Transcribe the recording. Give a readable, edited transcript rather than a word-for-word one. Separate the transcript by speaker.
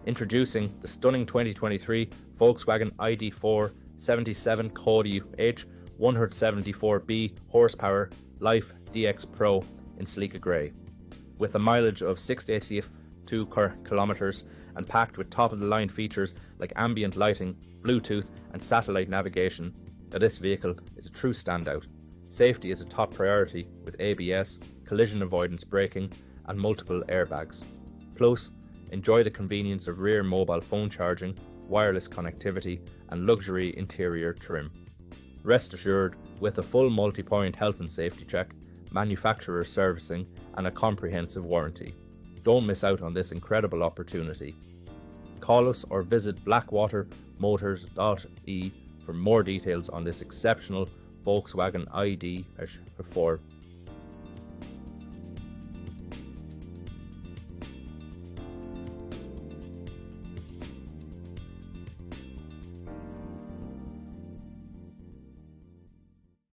Speaker 1: Introducing the stunning 2023 Volkswagen ID.4 77KWH 174B horsepower Life DX Pro in sleek grey. With a mileage of 682 kilometres and packed with top-of-the-line features like ambient lighting, Bluetooth and satellite navigation, this vehicle is a true standout. Safety is a top priority with ABS, collision avoidance braking and multiple airbags. Plus, enjoy the convenience of rear mobile phone charging, wireless connectivity and luxury interior trim. Rest assured, with a full multi-point health and safety check, manufacturer servicing and a comprehensive warranty. Don't miss out on this incredible opportunity. Call us or visit blackwatermotors.ie for more details on this exceptional Volkswagen ID.4